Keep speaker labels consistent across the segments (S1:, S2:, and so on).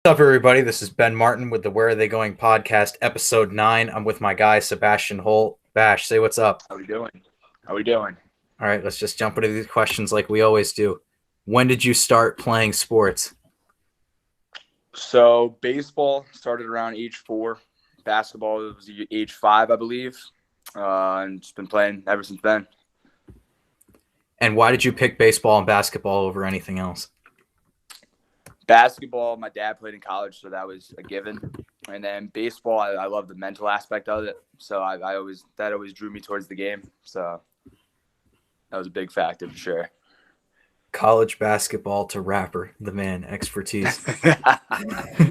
S1: What's up, everybody? This is Ben Martin with the Where Are They Going podcast, episode 9. I'm with my guy, Sebastian Holt. Bash, say what's up.
S2: How we doing? How we doing?
S1: All right, let's just jump into these questions like we always do. When did you start playing sports?
S2: So baseball started around age 4. Basketball was age 5, I believe, and just been playing ever since then.
S1: And why did you pick baseball and basketball over anything else?
S2: Basketball, my dad played in college, so that was a given. And then baseball, I love the mental aspect of it, so that always drew me towards the game. So that was a big factor for sure.
S1: College basketball to rapper, the man, expertise.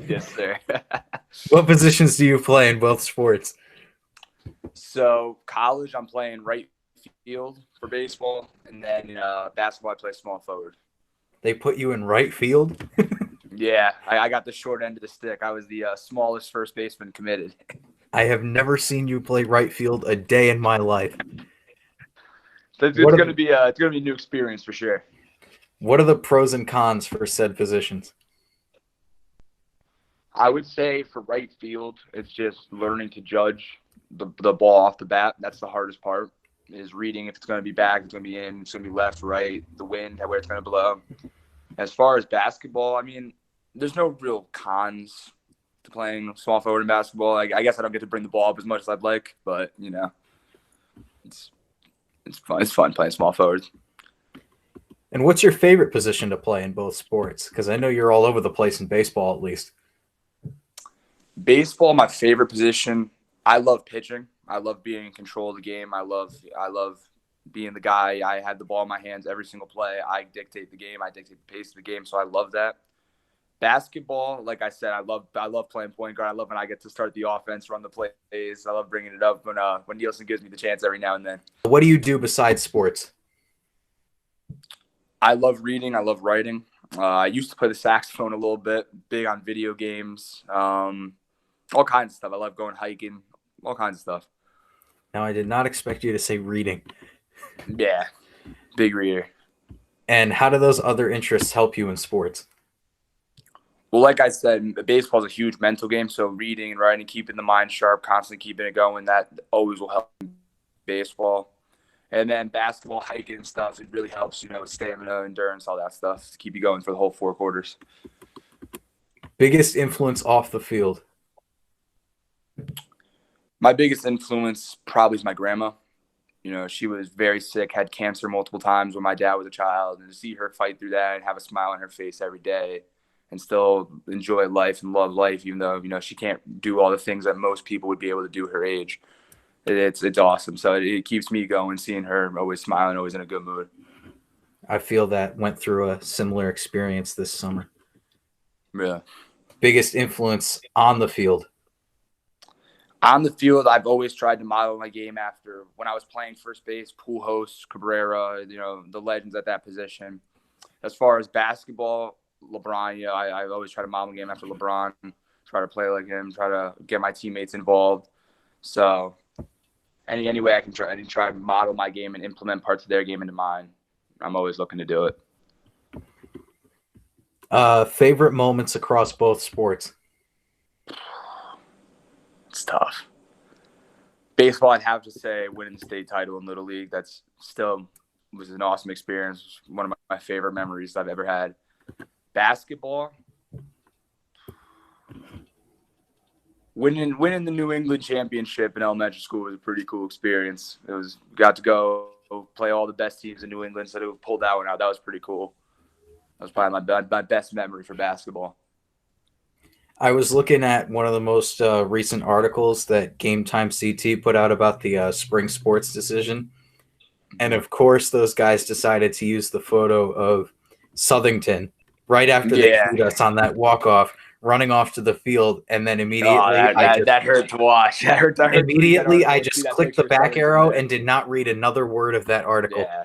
S2: Yes, sir.
S1: What positions do you play in both sports?
S2: So college, I'm playing right field for baseball, and then basketball, I play small forward.
S1: They put you in right field?
S2: Yeah, I got the short end of the stick. I was the smallest first baseman committed.
S1: I have never seen you play right field a day in my life.
S2: It's going to be a new experience for sure.
S1: What are the pros and cons for said positions?
S2: I would say for right field, it's just learning to judge the ball off the bat. That's the hardest part, is reading if it's going to be back, it's going to be in, it's going to be left, right, the wind, where it's going to blow. As far as basketball, I mean, there's no real cons to playing small forward in basketball. I guess I don't get to bring the ball up as much as I'd like, but, it's fun. It's fun playing small forward.
S1: And what's your favorite position to play in both sports? Because I know you're all over the place in baseball, at least.
S2: Baseball, my favorite position. I love pitching. I love being in control of the game. I love being the guy. I had the ball in my hands every single play. I dictate the game. I dictate the pace of the game. So I love that. Basketball, like I said, I love playing point guard. I love when I get to start the offense, run the plays. I love bringing it up when Nielsen gives me the chance every now and then.
S1: What do you do besides sports?
S2: I love reading. I love writing. I used to play the saxophone a little bit, big on video games, all kinds of stuff. I love going hiking, all kinds of stuff.
S1: Now, I did not expect you to say reading.
S2: Yeah, big reader.
S1: And how do those other interests help you in sports?
S2: Well, like I said, baseball is a huge mental game, so reading and writing, keeping the mind sharp, constantly keeping it going, that always will help in baseball. And then basketball, hiking and stuff, it really helps, with stamina, endurance, all that stuff to keep you going for the whole 4 quarters.
S1: Biggest influence off the field?
S2: My biggest influence probably is my grandma. She was very sick, had cancer multiple times when my dad was a child, and to see her fight through that and have a smile on her face every day and still enjoy life and love life, even though, she can't do all the things that most people would be able to do her age. It's awesome. So it keeps me going, seeing her always smiling, always in a good mood.
S1: I feel that went through a similar experience this summer.
S2: Yeah.
S1: Biggest influence on the field?
S2: On the field, I've always tried to model my game after when I was playing first base, Pujols, Cabrera, the legends at that position. As far as basketball, LeBron, I always try to model my game after LeBron, try to play like him, try to get my teammates involved. So any way I can try to model my game and implement parts of their game into mine. I'm always looking to do it.
S1: Favorite moments across both sports?
S2: It's tough. Baseball, I'd have to say winning the state title in Little League. That's still was an awesome experience. One of my favorite memories I've ever had. Basketball, winning the New England championship in elementary school was a pretty cool experience. Got to go play all the best teams in New England, so to pull that one out, that was pretty cool. That was probably my best memory for basketball.
S1: I was looking at one of the most recent articles that Game Time CT put out about the spring sports decision. And of course, those guys decided to use the photo of Southington right after they beat us on that walk-off, running off to the field, and then immediately
S2: that hurt to watch.
S1: Immediately, I just clicked the back arrow and did not read another word of that article.
S2: Yeah.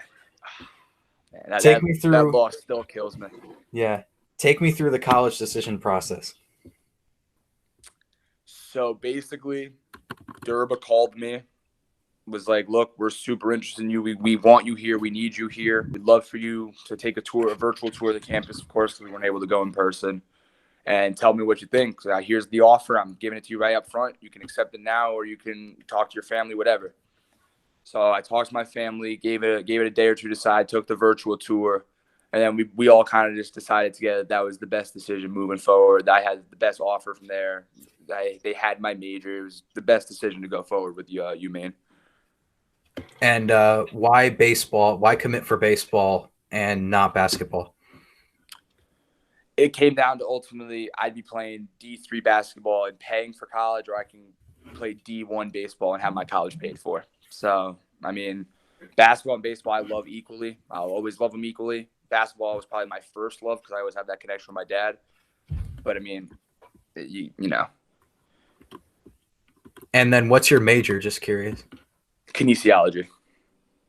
S2: Man,
S1: Take me through.
S2: That loss still kills me.
S1: Yeah. Take me through the college decision process.
S2: So basically, Durba called me, was like, look, we're super interested in you. We want you here. We need you here. We'd love for you to take a virtual tour of the campus, of course, because we weren't able to go in person. and tell me what you think. So here's the offer. I'm giving it to you right up front. You can accept it now, or you can talk to your family, whatever. So I talked to my family, gave it a day or two to decide, took the virtual tour, and then we all kind of just decided together that was the best decision moving forward. I had the best offer from there. They had my major. It was the best decision to go forward with UMaine.
S1: And why baseball? Why commit for baseball and not basketball?
S2: It came down to ultimately I'd be playing D3 basketball and paying for college, or I can play D1 baseball and have my college paid for. So, I mean, basketball and baseball I love equally. I'll always love them equally. Basketball was probably my first love because I always have that connection with my dad. But, I mean, you know.
S1: And then what's your major? Just curious.
S2: Kinesiology.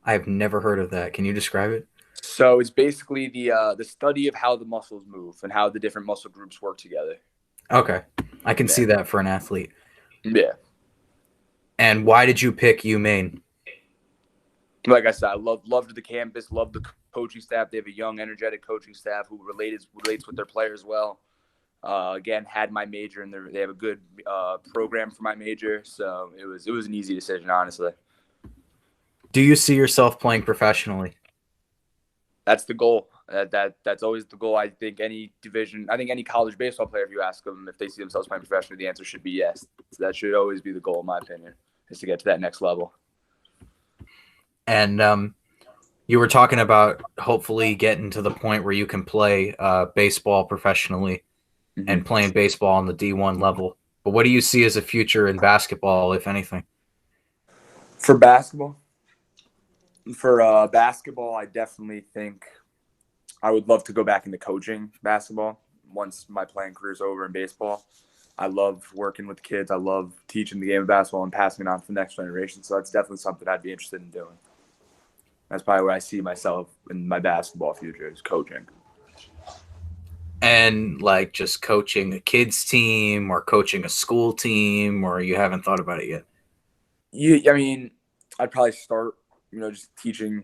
S1: I've never heard of that. Can you describe it?
S2: So it's basically the study of how the muscles move and how the different muscle groups work together.
S1: Okay. I can see that for an athlete.
S2: Yeah.
S1: And why did you pick UMaine?
S2: Like I said, I loved the campus, loved the coaching staff. They have a young, energetic coaching staff who relates with their players well. Again, had my major, and they have a good program for my major, so it was an easy decision, honestly.
S1: Do you see yourself playing professionally?
S2: That's the goal. That's always the goal. I think any college baseball player, if you ask them if they see themselves playing professionally, the answer should be yes. So that should always be the goal, in my opinion, is to get to that next level.
S1: And you were talking about hopefully getting to the point where you can play baseball professionally and playing baseball on the D1 level. But what do you see as a future in basketball, if anything?
S2: For basketball, I definitely think I would love to go back into coaching basketball once my playing career is over in baseball. I love working with kids. I love teaching the game of basketball and passing it on to the next generation. So that's definitely something I'd be interested in doing. That's probably where I see myself in my basketball future, is coaching.
S1: And like just coaching a kids team or coaching a school team, or you haven't thought about it yet?
S2: I mean, I'd probably start, just teaching,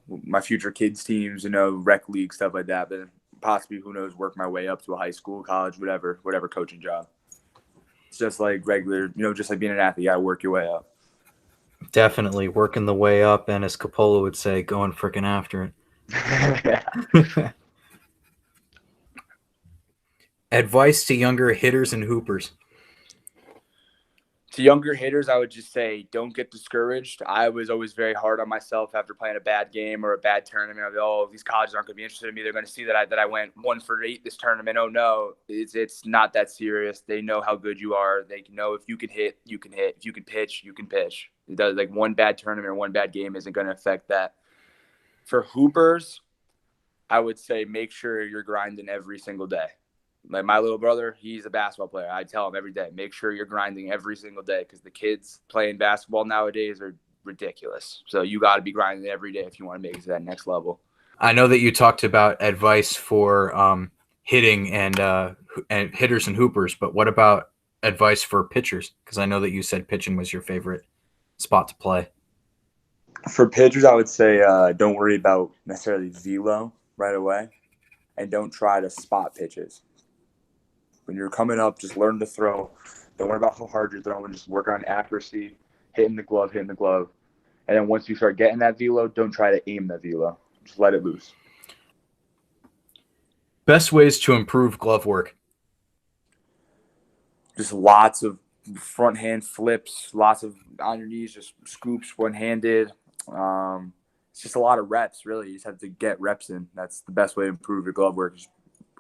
S2: my future kids teams, rec league, stuff like that. But possibly, who knows, work my way up to a high school, college, whatever coaching job. It's just like regular, just like being an athlete, you got to work your way up.
S1: Definitely working the way up, and as Coppola would say, going freaking after it. Advice to younger hitters and hoopers.
S2: To younger hitters, I would just say don't get discouraged. I was always very hard on myself after playing a bad game or a bad tournament. I'd be, oh, these colleges aren't going to be interested in me. They're going to see that I went 1 for 8 this tournament. Oh, no, it's not that serious. They know how good you are. They know if you can hit, you can hit. If you can pitch, you can pitch. It does, like, one bad tournament or one bad game isn't going to affect that. For hoopers, I would say make sure you're grinding every single day. Like my little brother, he's a basketball player. I tell him every day, make sure you're grinding every single day, because the kids playing basketball nowadays are ridiculous. So you got to be grinding every day if you want to make it to that next level.
S1: I know that you talked about advice for hitting and hitters and hoopers, but what about advice for pitchers? Because I know that you said pitching was your favorite spot to play.
S2: For pitchers, I would say don't worry about necessarily velo right away, and don't try to spot pitches. When you're coming up, just learn to throw. Don't worry about how hard you're throwing. Just work on accuracy, hitting the glove. And then once you start getting that velo, don't try to aim that velo. Just let it loose.
S1: Best ways to improve glove work.
S2: Just lots of front hand flips, lots of on your knees, just scoops one-handed. It's just a lot of reps, really. You just have to get reps in. That's the best way to improve your glove work. Just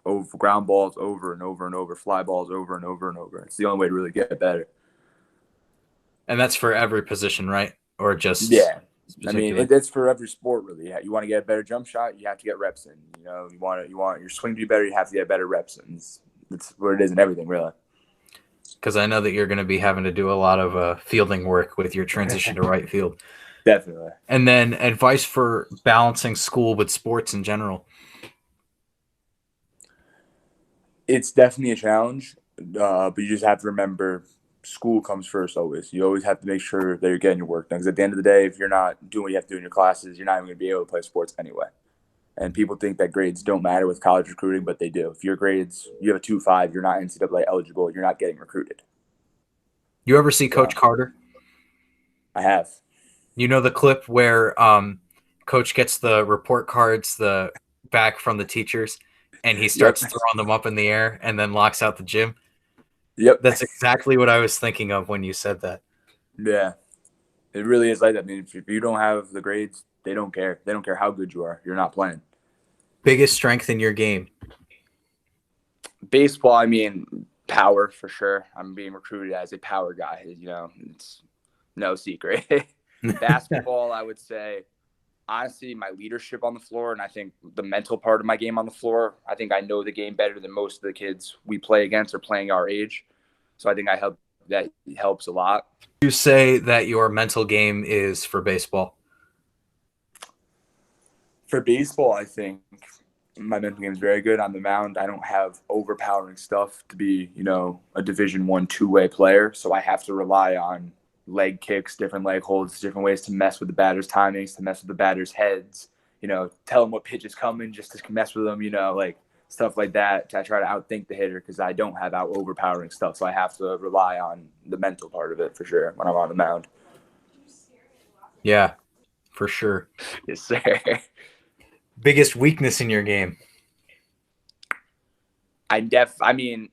S2: over ground balls over and over and over, fly balls over and over and over. It's the only way to really get better.
S1: And that's for every position, right? Or just
S2: I mean, it's for every sport, really. You want to get a better jump shot, you have to get reps in. You want your swing to be better, you have to get better reps in. It's what it is in everything, really.
S1: Because I know that you're going to be having to do a lot of fielding work with your transition to right field.
S2: Definitely.
S1: And then advice for balancing school with sports in general.
S2: It's definitely a challenge, but you just have to remember school comes first always. You always have to make sure that you're getting your work done, because at the end of the day, if you're not doing what you have to do in your classes, you're not even going to be able to play sports anyway. And people think that grades don't matter with college recruiting, but they do. If your grades, you have a 2.5, you're not NCAA eligible, you're not getting recruited.
S1: You ever see
S2: So
S1: Coach Carter?
S2: I have.
S1: You know the clip where Coach gets the report cards back from the teachers, and he
S2: Yep.
S1: starts throwing them up in the air and then locks out the gym?
S2: Yep.
S1: That's exactly what I was thinking of when you said that.
S2: Yeah. It really is like that. I mean, if you don't have the grades, they don't care. They don't care how good you are. You're not playing.
S1: Biggest strength in your game?
S2: Baseball, I mean, power for sure. I'm being recruited as a power guy. It's no secret. Basketball, I would say, honestly, my leadership on the floor, and I think the mental part of my game on the floor. I think I know the game better than most of the kids we play against are playing our age. So I think that helps a lot.
S1: You say that your mental game is for baseball?
S2: For baseball, I think my mental game is very good on the mound. I don't have overpowering stuff to be, a Division I, two-way player. So I have to rely on leg kicks, different leg holds, different ways to mess with the batter's timings, to mess with the batter's heads, tell them what pitch is coming just to mess with them, like stuff like that. To try to outthink the hitter because I don't have overpowering stuff. So I have to rely on the mental part of it for sure when I'm on the mound.
S1: Yeah, for sure.
S2: Yes, sir.
S1: Biggest weakness in your game?
S2: I need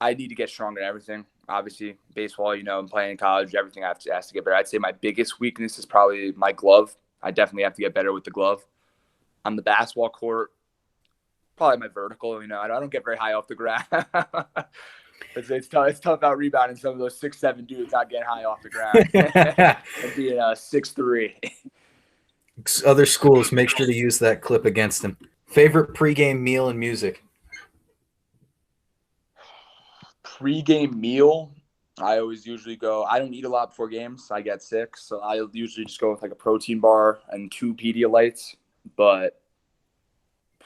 S2: to get stronger in everything. Obviously, baseball, I'm playing in college, everything has to get better. I'd say my biggest weakness is probably my glove. I definitely have to get better with the glove. On the basketball court, probably my vertical. I don't get very high off the ground. It's tough. It's tough out rebounding some of those 6'7" dudes not getting high off the ground and being 6'3".
S1: Other schools, make sure to use that clip against him. Favorite pregame meal and music?
S2: Pre-game meal, I always usually go. I don't eat a lot before games. I get sick, so I usually just go with like a protein bar and 2 Pedialytes. But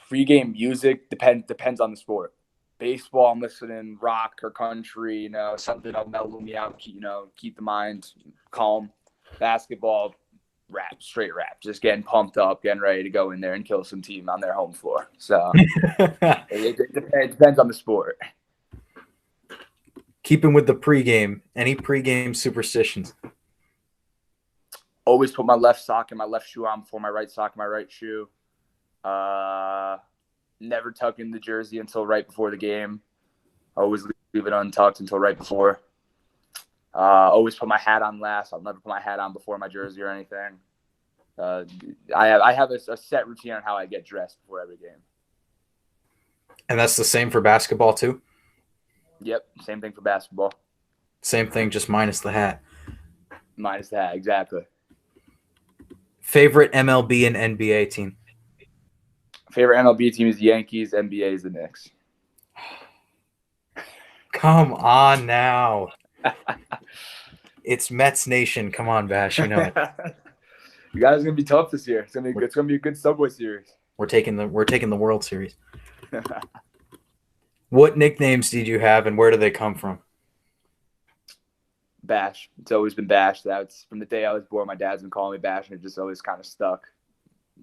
S2: pre-game music depends on the sport. Baseball, I'm listening rock or country. Something that'll mellow me out. Keep the mind calm. Basketball, rap, straight rap. Just getting pumped up, getting ready to go in there and kill some team on their home floor. So it depends on the sport.
S1: Keeping with the pregame, any pregame superstitions?
S2: Always put my left sock and my left shoe on before my right sock and my right shoe. Never tuck in the jersey until right before the game. Always leave it untucked until right before. Always put my hat on last. I'll never put my hat on before my jersey or anything. I have a set routine on how I get dressed before every game.
S1: And that's the same for basketball too?
S2: Yep, same thing for basketball.
S1: Same thing, just minus the hat.
S2: Minus the hat, exactly.
S1: Favorite MLB and NBA team?
S2: Favorite MLB team is the Yankees. NBA is the Knicks.
S1: Come on now. It's Mets Nation. Come on, Bash. You know it.
S2: You guys are gonna be tough this year. It's gonna be a good Subway Series.
S1: We're taking the World Series. What nicknames did you have, and where do they come from?
S2: Bash. It's always been Bash. That's from the day I was born. My dad's been calling me Bash, and it just always kind of stuck.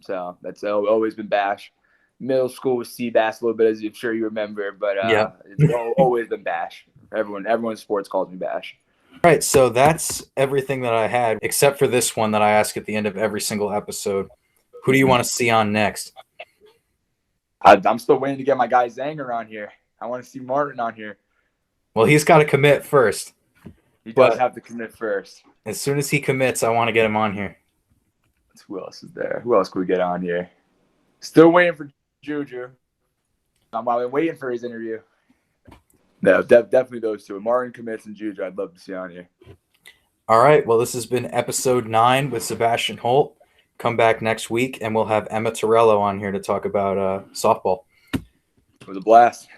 S2: So that's always been Bash. Middle school was Seabass a little bit, as I'm sure you remember, but it's always been Bash. Everyone in sports calls me Bash.
S1: All right, so that's everything that I had, except for this one that I ask at the end of every single episode. Who do you want to see on next?
S2: I'm still waiting to get my guy Zanger on here. I want to see Martin on here.
S1: Well, he's got to commit first.
S2: He does have to commit first.
S1: As soon as he commits, I want to get him on here.
S2: Who else is there? Who else could we get on here? Still waiting for Juju. I'm waiting for his interview. No, definitely those two. Martin commits and Juju, I'd love to see on here.
S1: All right. Well, this has been episode 9 with Sebastian Holt. Come back next week, and we'll have Emma Torello on here to talk about softball.
S2: It was a blast.